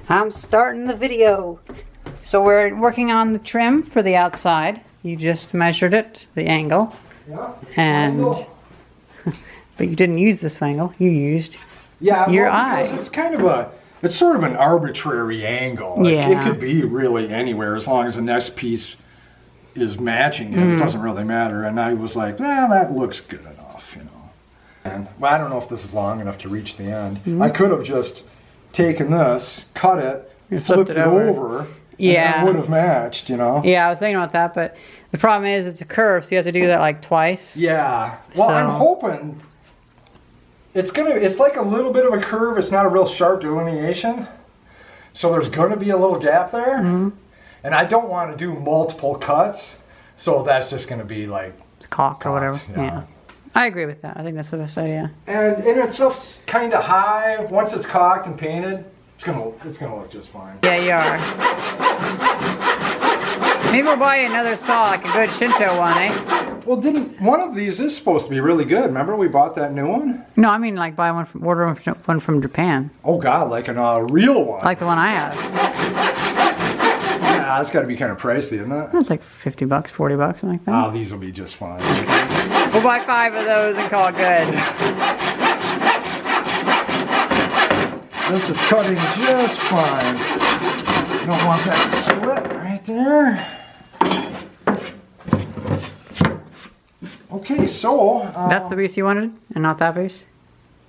I'm starting the video. So we're working on the trim for the outside. You just measured it, the angle. Yeah. And but you didn't use this angle. You used your eye. Because it's kind of it's sort of an arbitrary angle. Like, yeah. It could be really anywhere as long as the next piece is matching it. It doesn't really matter. And I was like, that looks good enough, you know. And well, I don't know if this is long enough to reach the end. I could have just taken this, cut it, flipped it over. Yeah. And it would have matched, you know. Yeah, I was thinking about that, but the problem is it's a curve, so you have to do that like twice. Yeah. Well, I'm hoping it's like a little bit of a curve. It's not a real sharp delineation. So there's going to be a little gap there. And I don't want to do multiple cuts. So that's just going to be like caulk or whatever. Yeah. I agree with that. I think that's the best idea. And it's kind of high. Once it's caulked and painted, it's gonna look just fine. Yeah, you are. Maybe we'll buy you another saw, like a good Shinto one, eh? Well, one of these is supposed to be really good. Remember we bought that new one? No, I mean like buy one order one from Japan. Oh God, like a real one. Like the one I have. Yeah, that's got to be kind of pricey, isn't it? It's like $50, $40, something like that. Oh, these will be just fine. We'll buy 5 of those and call it good. This is cutting just fine. Don't want that to split right there. Okay, so that's the piece you wanted, and not that piece.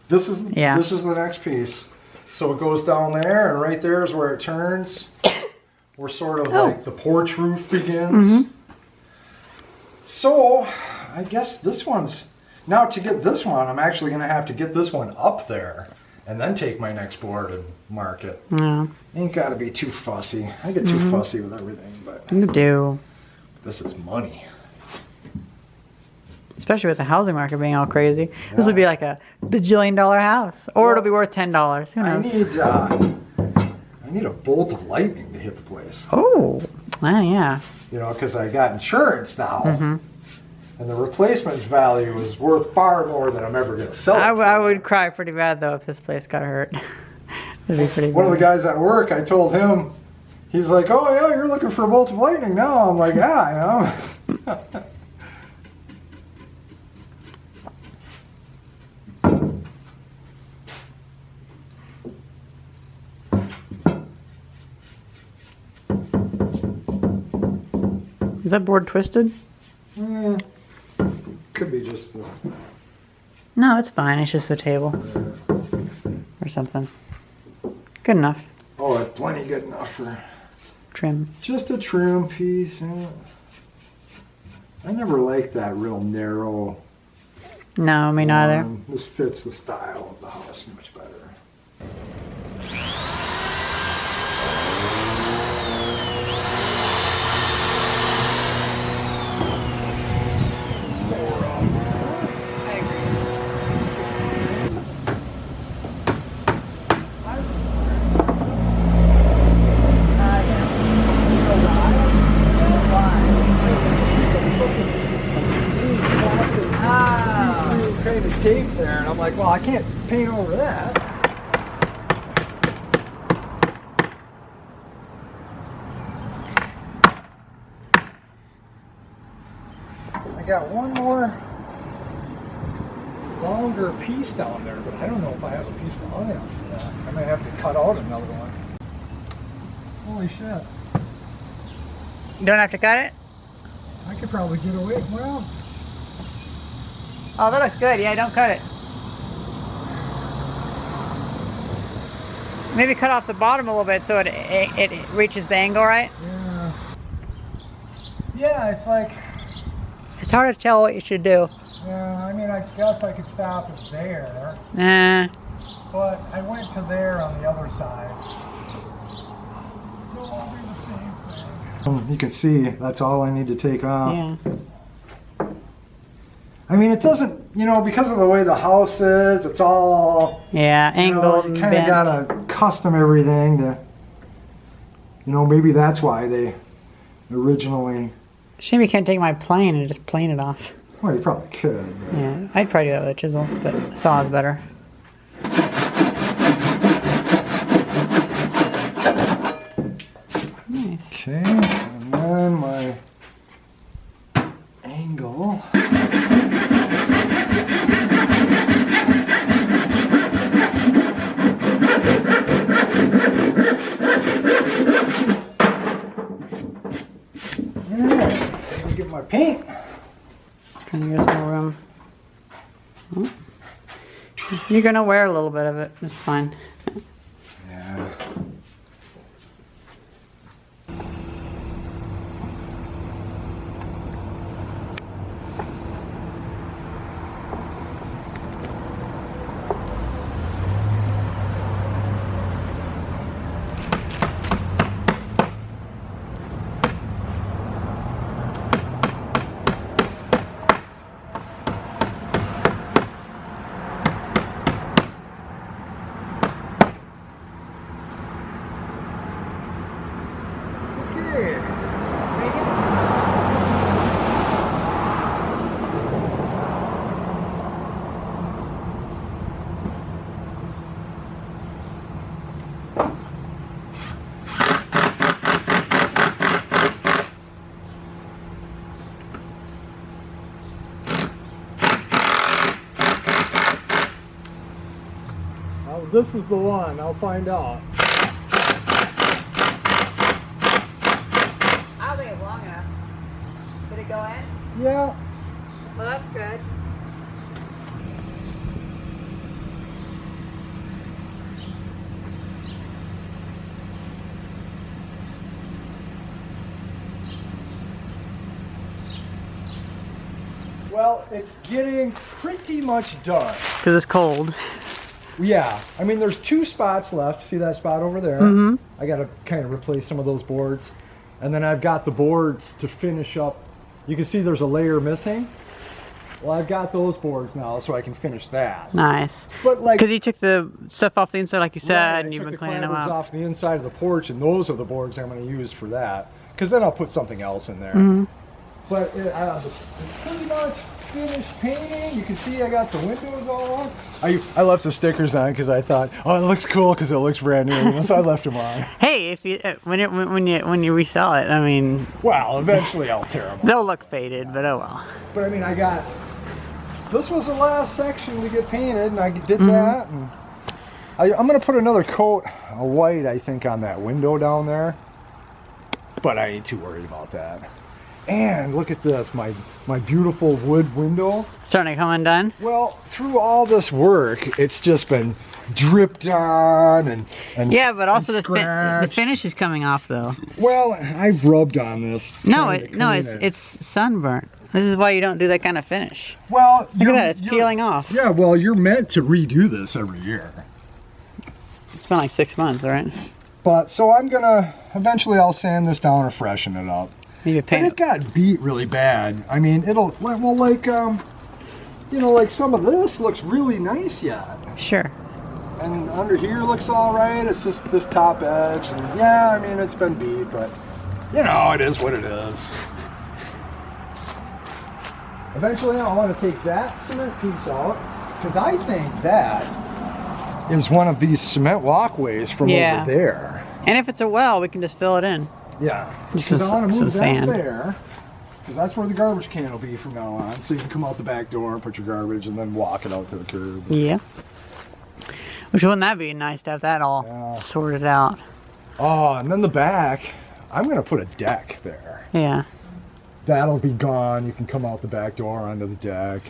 This is the next piece. So it goes down there, and right there is where it turns. Where sort of like the porch roof begins. So I guess this one's now to get this one. I'm actually going to have to get this one up there. And then take my next board and mark it. Yeah. Ain't got to be too fussy. I get too fussy with everything, but you do. This is money. Especially with the housing market being all crazy. Yeah. This would be like a bajillion-dollar house, or it'll be worth $10. Who knows? I need a bolt of lightning to hit the place. Oh, yeah. You know, because I got insurance now. And the replacement value is worth far more than I'm ever going to sell it. I would cry pretty bad, though, if this place got hurt. That'd be pretty bad. One of the guys at work, I told him, he's like, oh, yeah, you're looking for a bolt of lightning now. I'm like, yeah, I am. Is that board twisted? Could be just the... No, it's fine. It's just a table. Or something. Good enough. Oh, it's plenty good enough for... Trim. Just a trim piece. Yeah. I never liked that real narrow... No, me neither. This fits the style of the house much better. Tape there, and I'm like, well, I can't paint over that. I got one more longer piece down there, but I don't know if I have a piece long enough for that. I might have to cut out another one. Holy shit. You don't have to cut it? I could probably get away. Well, oh, that looks good. Yeah, don't cut it. Maybe cut off the bottom a little bit so it reaches the angle, right? Yeah. Yeah, it's like... It's hard to tell what you should do. Yeah, I mean, I guess I could stop it there. But I went to there on the other side. So I'll do the same thing. You can see, that's all I need to take off. Yeah. I mean, it doesn't, you know, because of the way the house is, it's all... Yeah, angled and you kind of got to custom everything to... You know, maybe that's why they originally... Shame you can't take my plane and just plane it off. Well, you probably could. But... Yeah, I'd probably do that with a chisel, but saw is better. Okay, and then my angle. Alright, let me get my paint. Can you get some more room? Oh. You're gonna wear a little bit of it. It's fine. Yeah. This is the one. I'll find out. I don't think it's long enough. Did it go in? Yeah. Well, that's good. Well, it's getting pretty much done. Because it's cold. Yeah, I mean, there's 2 spots left. See that spot over there? Mm-hmm. I got to kind of replace some of those boards. And then I've got the boards to finish up. You can see there's a layer missing. Well, I've got those boards now, so I can finish that. Nice. But like, because you took the stuff off the inside, like you said, right, and you've been the cleaning them clapboards up. off the inside of the porch, and those are the boards I'm going to use for that. Because then I'll put something else in there. Mm-hmm. But it's pretty much finished painting. You can see I got the windows on. I left the stickers on because I thought, oh, it looks cool because it looks brand new. So I left them on. Hey, if you when you resell it, I mean, Well, eventually I'll tear them. they'll look faded, but oh well. But I mean, this was the last section to get painted, and I did that. And I'm going to put another coat of white, I think, on that window down there. But I ain't too worried about that. And look at this, my beautiful wood window. Starting to come undone? Well, through all this work, it's just been dripped on and Yeah, but also the scratched. finish is coming off though. Well, I've rubbed on this. No, trying to clean it's sunburnt. This is why you don't do that kind of finish. Well, Look at that, it's peeling off. Yeah, well, you're meant to redo this every year. It's been like 6 months, right? But so I'm gonna eventually I'll sand this down or freshen it up. Maybe And paint it got beat really bad. I mean, it'll well like you know, like some of this looks really nice yet. Sure. And under here looks all right. It's just this top edge, and yeah, I mean it's been beat, but you know it is what it is. Eventually, I want to take that cement piece out because I think that is one of these cement walkways from over there. And if it's a well, we can just fill it in. Yeah, Just because I want to some move that sand. there, because that's where the garbage can will be from now on. So you can come out the back door, put your garbage, and then walk it out to the curb. Yeah. Which wouldn't that be nice to have that all sorted out? Oh, and then the back, I'm going to put a deck there. Yeah. That'll be gone. You can come out the back door onto the deck.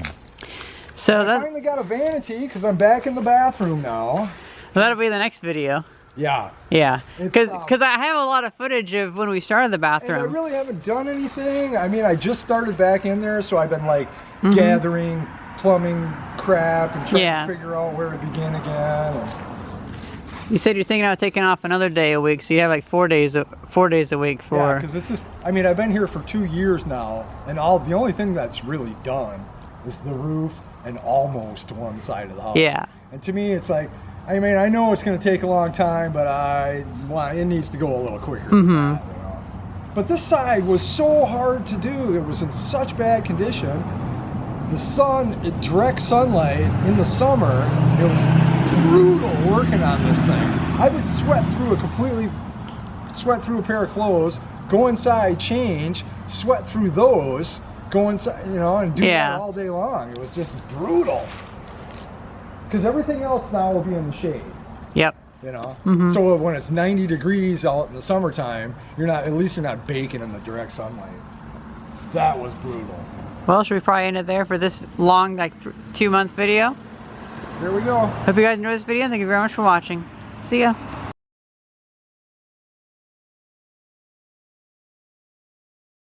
So I finally got a vanity because I'm back in the bathroom now. that'll be the next video. Yeah. Yeah. It's, Because I have a lot of footage of when we started the And I bathroom. really haven't done anything. I mean, I just started back in there, so I've been like gathering plumbing crap and trying to figure out where to begin again. And You said you're thinking about taking off another day a week, so you have like 4 days a week for. yeah, because it's just, I mean, I've been here for 2 years now, and the only thing that's really done is the roof and almost one side of the house. Yeah. And to me, it's like, I mean, I know it's going to take a long time, but it needs to go a little quicker than that, you know? But this side was so hard to do. It was in such bad condition. The sun, direct sunlight in the summer, it was brutal working on this thing. I would sweat through a completely sweat through a pair of clothes, go inside, change, sweat through those, go inside, you know, and do that all day long. It was just brutal. Because everything else now will be in the shade. Yep. You know, so when it's 90 degrees out in the summertime, at least you're not baking in the direct sunlight. That was brutal. Well, should we probably end it there for this long, like 2-month video? There we go. Hope you guys enjoyed this video. Thank you very much for watching. See ya.